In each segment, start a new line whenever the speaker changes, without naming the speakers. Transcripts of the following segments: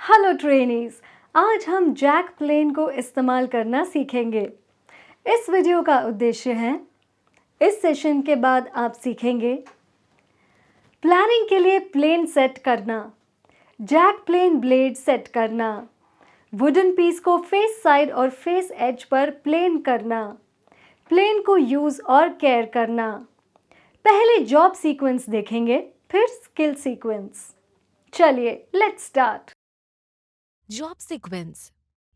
Hello trainees. आज हम Jack plane को इस्तेमाल करना सीखेंगे। इस वीडियो का उद्देश्य है, इस सेशन के बाद आप सीखेंगे प्लानिंग के लिए प्लेन सेट करना, जैक प्लेन ब्लेड सेट करना, वुडन पीस को फेस साइड और फेस एज पर प्लेन करना, प्लेन को यूज और केयर करना। पहले जॉब सीक्वेंस देखेंगे, फिर स्किल सीक्वेंस। चलिए लेट्स स्टार्ट।
Job sequence.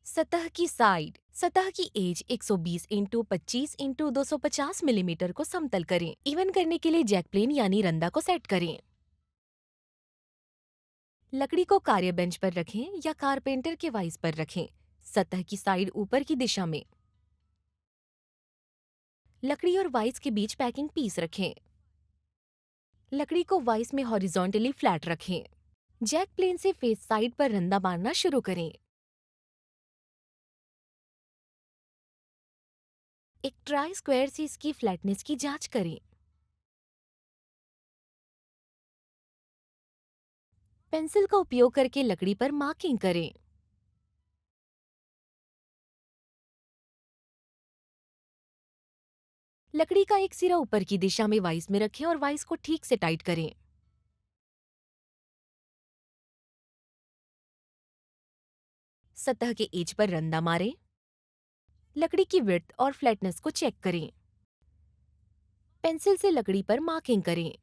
सतह की साइड, सतह की एज 120 इंटू 25 इंटू 250 मिलीमीटर को समतल करें। इवन करने के लिए जैक प्लेन यानी रंदा को सेट करें। लकड़ी को कार्य बेंच पर रखें या कारपेंटर के वाइस पर रखें। सतह की साइड ऊपर की दिशा में। लकड़ी और वाइस के बीच पैकिंग पीस रखें। लकड़ी को वाइस में हॉरिजॉन्टली फ्लैट रखें। जैक प्लेन से फेस साइड पर रंदा मारना शुरू करें। एक ट्राई स्क्वायर से इसकी फ्लैटनेस की जांच करें। पेंसिल का उपयोग करके लकड़ी पर मार्किंग करें। लकड़ी का एक सिरा ऊपर की दिशा में वाइस में रखें और वाइस को ठीक से टाइट करें। सतह के एज पर रंदा मारें। लकड़ी की विड्थ और फ्लैटनेस को चेक करें। पेंसिल से लकड़ी पर मार्किंग करें।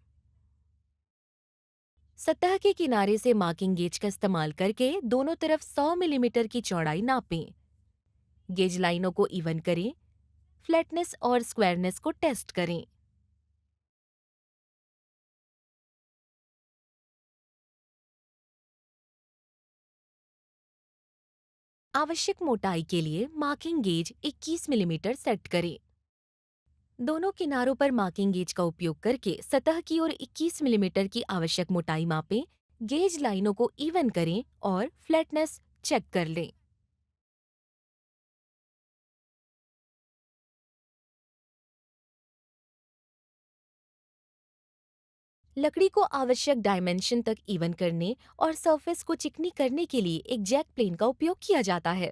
सतह के किनारे से मार्किंग गेज का इस्तेमाल करके दोनों तरफ 100 मिलीमीटर की चौड़ाई नापें। गेज लाइनों को इवन करें। फ्लैटनेस और स्क्वायरनेस को टेस्ट करें। आवश्यक मोटाई के लिए मार्किंग गेज 21 मिलीमीटर सेट करें। दोनों किनारों पर मार्किंग गेज का उपयोग करके सतह की ओर 21 मिलीमीटर की आवश्यक मोटाई मापें। गेज लाइनों को इवन करें और फ्लैटनेस चेक कर लें। लकड़ी को आवश्यक डायमेंशन तक इवन करने और सरफेस को चिकनी करने के लिए एक जैक प्लेन का उपयोग किया जाता है।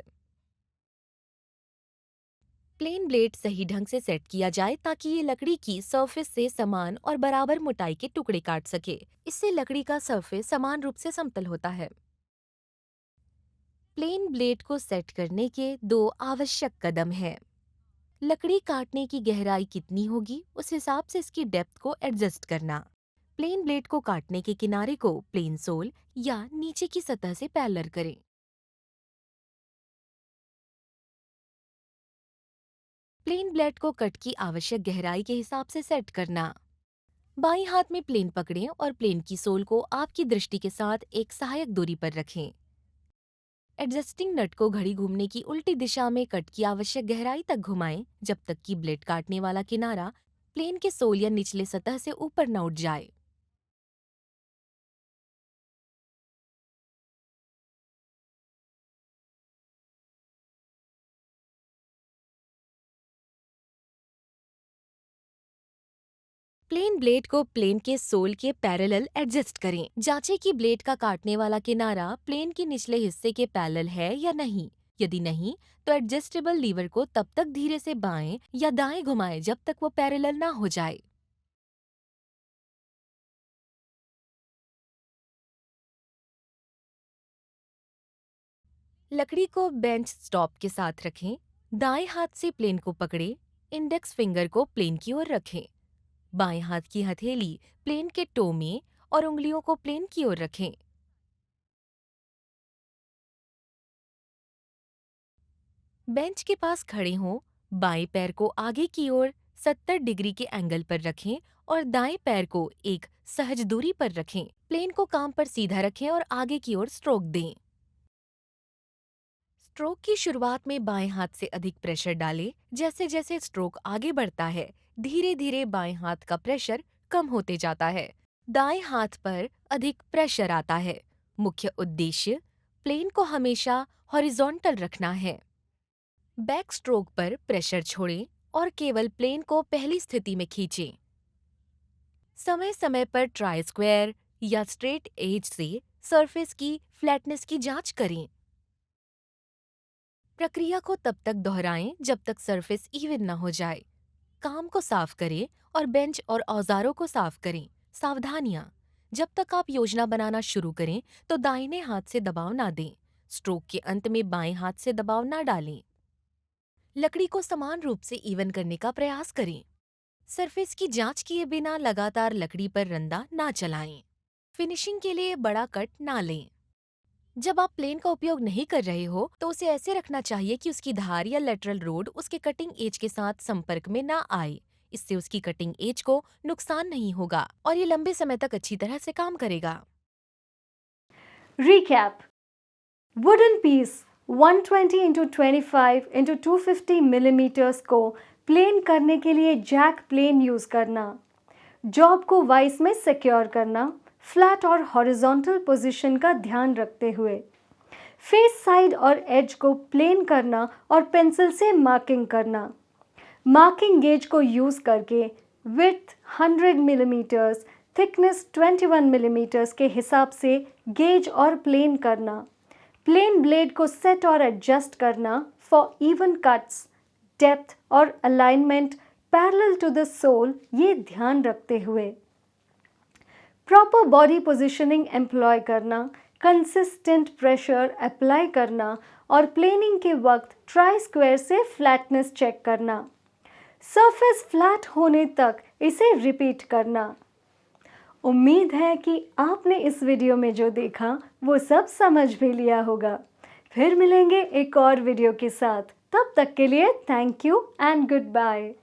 प्लेन ब्लेड सही ढंग से सेट किया जाए ताकि ये लकड़ी की सरफेस से समान और बराबर मोटाई के टुकड़े काट सके। इससे लकड़ी का सरफेस समान रूप से समतल होता है। प्लेन ब्लेड को सेट करने के दो आवश्यक कदम हैं। लकड़ी काटने की गहराई कितनी होगी, उस हिसाब से इसकी डेप्थ को एडजस्ट करना। प्लेन ब्लेड को काटने के किनारे को प्लेन सोल या नीचे की सतह से पैरेलल करें। प्लेन ब्लेड को कट की आवश्यक गहराई के हिसाब से सेट करना। बाईं हाथ में प्लेन पकड़ें और प्लेन की सोल को आपकी दृष्टि के साथ एक सहायक दूरी पर रखें। एडजस्टिंग नट को घड़ी घूमने की उल्टी दिशा में कट की आवश्यक गहराई तक घुमाएं जब तक कि ब्लेड काटने वाला किनारा प्लेन के सोल या निचले सतह से ऊपर न उठ जाए। प्लेन ब्लेड को प्लेन के सोल के पैरेलल एडजस्ट करें। जांचें कि ब्लेड का काटने वाला किनारा प्लेन के निचले हिस्से के पैरेलल है या नहीं। यदि नहीं, तो एडजस्टेबल लीवर को तब तक धीरे से बाएं या दाएं घुमाएं जब तक वो पैरेलल ना हो जाए। लकड़ी को बेंच स्टॉप के साथ रखें। दाएं हाथ से प्लेन को पकड़े। इंडेक्स फिंगर को प्लेन की ओर रखें। बाएं हाथ की हथेली प्लेन के टो में और उंगलियों को प्लेन की ओर रखें। बेंच के पास खड़े हों। बाएं पैर को आगे की ओर 70 डिग्री के एंगल पर रखें और दाएं पैर को एक सहज दूरी पर रखें। प्लेन को काम पर सीधा रखें और आगे की ओर स्ट्रोक दें। स्ट्रोक की शुरुआत में बाएं हाथ से अधिक प्रेशर डालें। जैसे जैसे स्ट्रोक आगे बढ़ता है, धीरे धीरे बाएं हाथ का प्रेशर कम होते जाता है। दाएं हाथ पर अधिक प्रेशर आता है। मुख्य उद्देश्य प्लेन को हमेशा हॉरिजॉन्टल रखना है। बैक स्ट्रोक पर प्रेशर छोड़ें और केवल प्लेन को पहली स्थिति में खींचें। समय समय पर ट्राई स्क्वायर या स्ट्रेट एज से सरफेस की फ्लैटनेस की जांच करें। प्रक्रिया को तब तक दोहराएं जब तक सरफेस इवन न हो जाए। काम को साफ करें और बेंच और औजारों को साफ करें। सावधानियां: जब तक आप योजना बनाना शुरू करें तो दाहिने हाथ से दबाव ना दें। स्ट्रोक के अंत में बाएं हाथ से दबाव ना डालें। लकड़ी को समान रूप से इवन करने का प्रयास करें। सरफेस की जांच किए बिना लगातार लकड़ी पर रंदा ना चलाएं। फिनिशिंग के लिए बड़ा कट ना लें। जब आप प्लेन का उपयोग नहीं कर रहे हो तो उसे ऐसे रखना चाहिए कि उसकी धार या लेटरल रोड उसके कटिंग एज के साथ संपर्क में ना आए। इससे उसकी कटिंग एज को नुकसान नहीं होगा और ये लंबे समय तक अच्छी तरह से काम करेगा।
Recap: wooden piece 120 into 25 into 250 millimetres को प्लेन करने के लिए जैक प्लेन यूज करना, जॉब को वाइस में सिक्योर करना, फ्लैट और हॉरिजॉन्टल पोजीशन का ध्यान रखते हुए, फेस साइड और एज को प्लेन करना और पेंसिल से मार्किंग करना, मार्किंग गेज को यूज करके विड्थ 100 मिलीमीटर्स, थिकनेस 21 मिलीमीटर्स के हिसाब से गेज और प्लेन करना, प्लेन ब्लेड को सेट और एडजस्ट करना फॉर इवन कट्स, डेप्थ और alignment parallel to the sole, ये ध्यान रखते हुए प्रॉपर बॉडी पोजीशनिंग एम्प्लॉय करना, कंसिस्टेंट प्रेशर अप्लाई करना और प्लेनिंग के वक्त ट्राई स्क्वायर से फ्लैटनेस चेक करना, सरफेस फ्लैट होने तक इसे रिपीट करना। उम्मीद है कि आपने इस वीडियो में जो देखा वो सब समझ भी लिया होगा। फिर मिलेंगे एक और वीडियो के साथ। तब तक के लिए thank you and good bye.